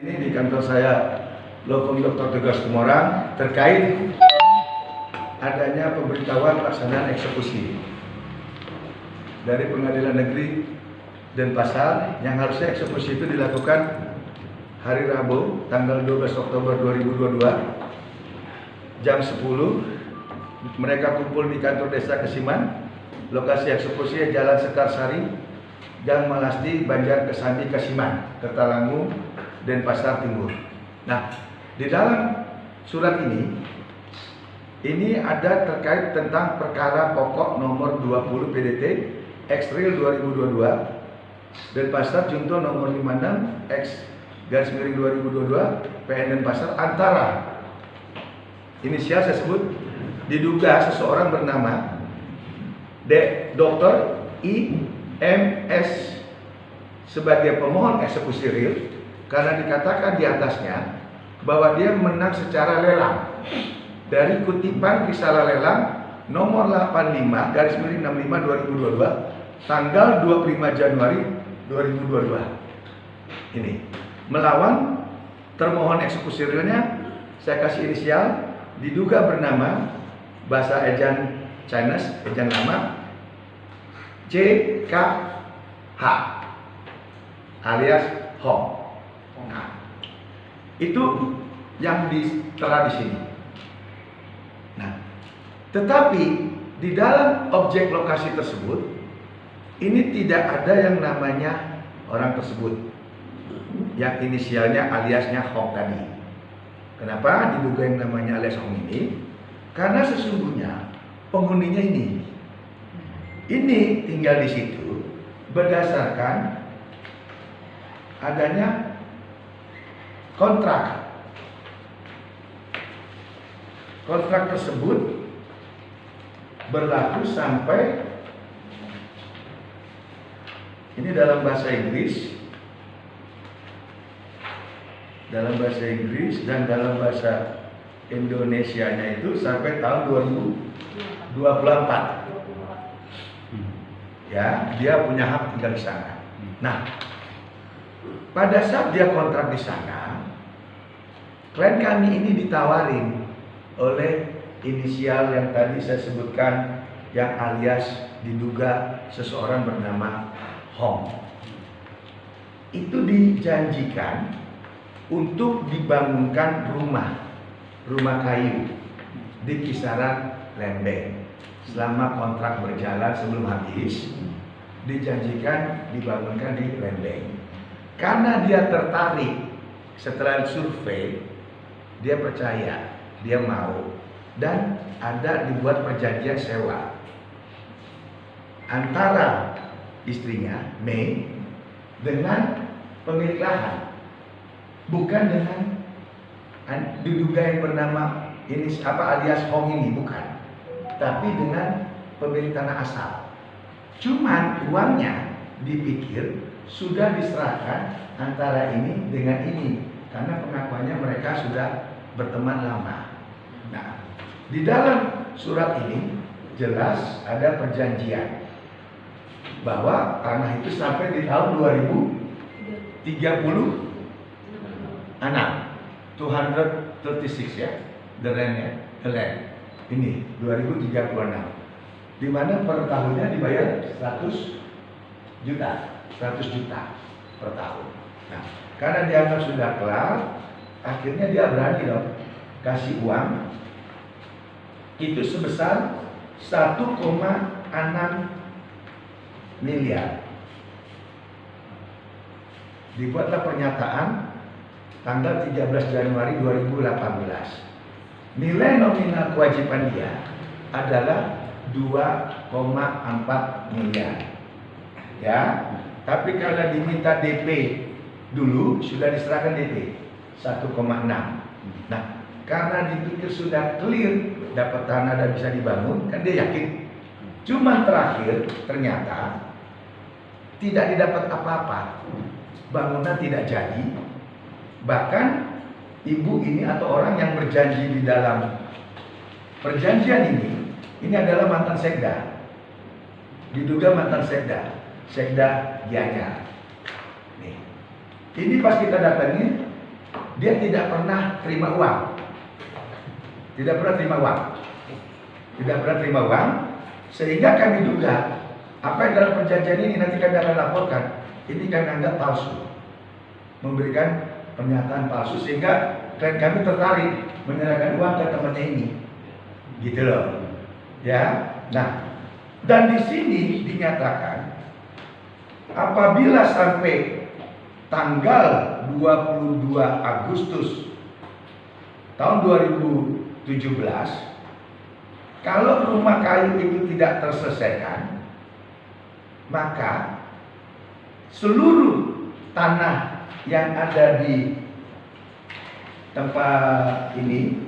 Ini di kantor saya, Lopung Dr. Tegas Kumorang, terkait adanya pemberitahuan pelaksanaan eksekusi dari Pengadilan Negeri Denpasar yang harusnya eksekusi itu dilakukan hari Rabu tanggal 12 Oktober 2022 jam 10. Mereka kumpul di kantor desa Kesiman. Lokasi eksekusi Jalan Sekarsari, Gang Malasti, Banjar Kesambi, Kesiman, Kertalangu, Denpasar Timur. Nah, di dalam surat ini ada terkait tentang perkara pokok nomor 20 PDT Xril 2022 Denpasar Junto nomor 56 X/2022 PN Denpasar antara inisial saya sebut diduga seseorang bernama Dr. IMS sebagai pemohon eksekusi real karena dikatakan di atasnya bahwa dia menang secara lelang dari kutipan risalah lelang nomor 85/65/2022 tanggal 25 Januari 2022 ini melawan termohon eksekusi realnya. Saya kasih inisial, diduga bernama bahasa ejaan Chinese, ejaan lama JKH alias Hong. Nah, itu yang ditera di sini. Nah, tetapi di dalam objek lokasi tersebut ini tidak ada yang namanya orang tersebut yang inisialnya aliasnya Hong tadi. Kenapa diduga yang namanya alias Hong ini? Karena sesungguhnya penghuninya ini tinggal di situ berdasarkan adanya kontrak. Kontrak tersebut berlaku sampai ini dalam bahasa Inggris dan dalam bahasa Indonesianya itu sampai tahun 2024. Ya, dia punya hak tinggal di sana. Nah, pada saat dia kontrak di sana, klien kami ini ditawarin oleh inisial yang tadi saya sebutkan yang alias diduga seseorang bernama Hong. Itu dijanjikan untuk dibangunkan rumah kayu di kisaran Lembeng. Selama kontrak berjalan sebelum habis, dijanjikan dibangunkan di Lembeng. Karena dia tertarik setelah survei, dia percaya, dia mau, dan ada dibuat perjanjian sewa antara istrinya Mei dengan pemilik lahan, bukan dengan diduga yang bernama ini alias Hong ini, bukan, tapi dengan pemilik tanah asal. Cuman uangnya dipikir sudah diserahkan antara ini dengan ini karena pengakuannya mereka sudah berteman lama. Nah, di dalam surat ini jelas ada perjanjian bahwa tanah itu sampai di tahun 2036 236 ya, the land ini 2036, di mana per tahunnya dibayar 100 juta per tahun. Nah, karena dianggap sudah kelar, akhirnya dia berani dong kasih uang itu sebesar 1,6 miliar. Dibuatlah pernyataan tanggal 13 Januari 2018. Nilai nominal kewajiban dia adalah 2,4 miliar. Ya, tapi karena diminta DP dulu sudah diserahkan DP 1,6. Nah, karena dipikir sudah clear dapat tanah dan bisa dibangun, kan dia yakin. Cuman terakhir ternyata tidak didapat apa-apa, bangunan tidak jadi. Bahkan ibu ini atau orang yang berjanji di dalam perjanjian ini adalah mantan sekda, diduga mantan sekda Gianyar. Nih, ini pas kita datangin dia tidak pernah terima uang. Tidak pernah terima uang. Tidak pernah terima uang, sehingga kami duga apa yang dalam perjanjian ini nanti kami akan laporkan, ini kami anggap palsu, memberikan pernyataan palsu, sehingga klien kami tertarik menyerahkan uang ke temannya ini, gitu loh, ya. Nah, dan di sini dinyatakan apabila sampai tanggal 22 Agustus tahun 2017, kalau rumah kayu itu tidak terselesaikan, maka seluruh tanah yang ada di tempat ini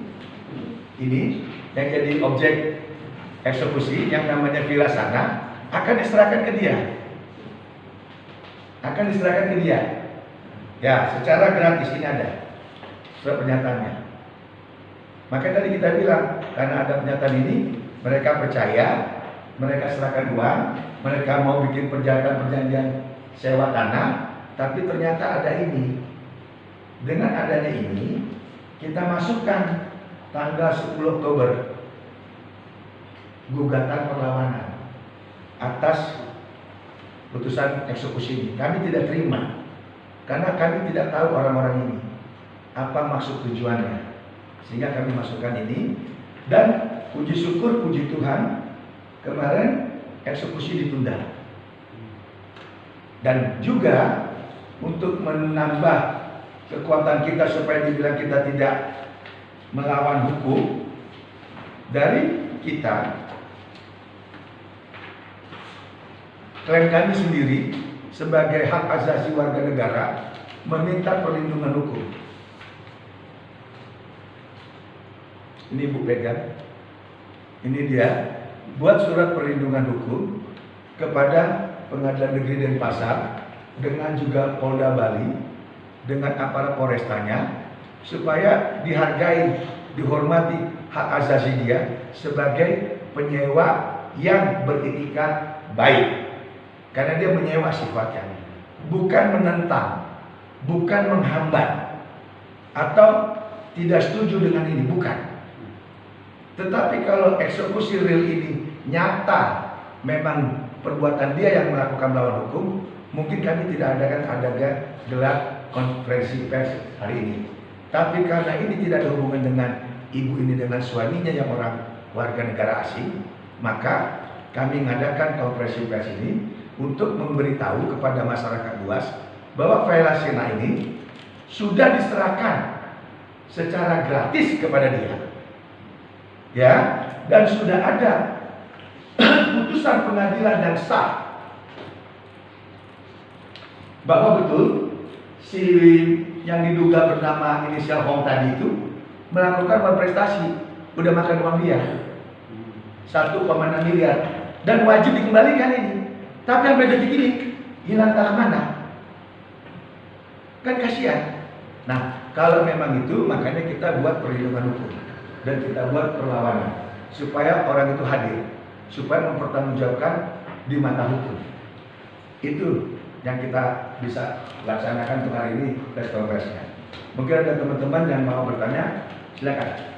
yang jadi objek eksekusi yang namanya Villa Sana akan diserahkan ke dia. Akan diserahkan ke dia. Ya, secara gratis, ini ada surat pernyataannya. Maka tadi kita bilang, karena ada pernyataan ini, mereka percaya, mereka serahkan uang, mereka mau bikin perjanjian sewa tanah, tapi ternyata ada ini. Dengan adanya ini, kita masukkan tanggal 10 Oktober gugatan perlawanan atas putusan eksekusi ini. Kami tidak terima, karena kami tidak tahu orang-orang ini apa maksud tujuannya. Sehingga kami masukkan ini, dan puji syukur, puji Tuhan, kemarin eksekusi ditunda. Dan juga untuk menambah kekuatan kita supaya dibilang kita tidak melawan hukum, dari kita, klien kami sendiri sebagai hak asasi warga negara meminta perlindungan hukum. Ini Bu pegang, ini dia buat surat perlindungan hukum kepada Pengadilan Negeri Denpasar dengan juga Polda Bali dengan aparat Polrestanya, supaya dihargai, dihormati hak asasi dia sebagai penyewa yang beretikat baik, karena dia menyewa sifatnya, bukan menentang, bukan menghambat atau tidak setuju dengan ini, bukan. Tetapi kalau eksekusi real ini nyata memang perbuatan dia yang melakukan melawan hukum, mungkin kami tidak ada gelar konferensi pers hari ini. Tapi karena ini tidak ada hubungan dengan ibu ini dengan suaminya yang orang warga negara asing, maka kami mengadakan konferensi pers ini untuk memberitahu kepada masyarakat luas bahwa Villa Sana ini sudah diserahkan secara gratis kepada dia. Ya, dan sudah ada putusan pengadilan yang sah bahwa betul si yang diduga bernama inisial Hong tadi itu melakukan malprestasi, udah makan uang dia 1,6 miliar dan wajib dikembalikan ini. Tapi sampai detik ini hilang entah kemana, kan kasihan. Nah, kalau memang itu, makanya kita buat perlindungan hukum dan kita buat perlawanan supaya orang itu hadir, supaya mempertanggungjawabkan di mata hukum. Itu yang kita bisa laksanakan untuk hari ini press conference-nya. Mungkin ada teman-teman yang mau bertanya, silakan.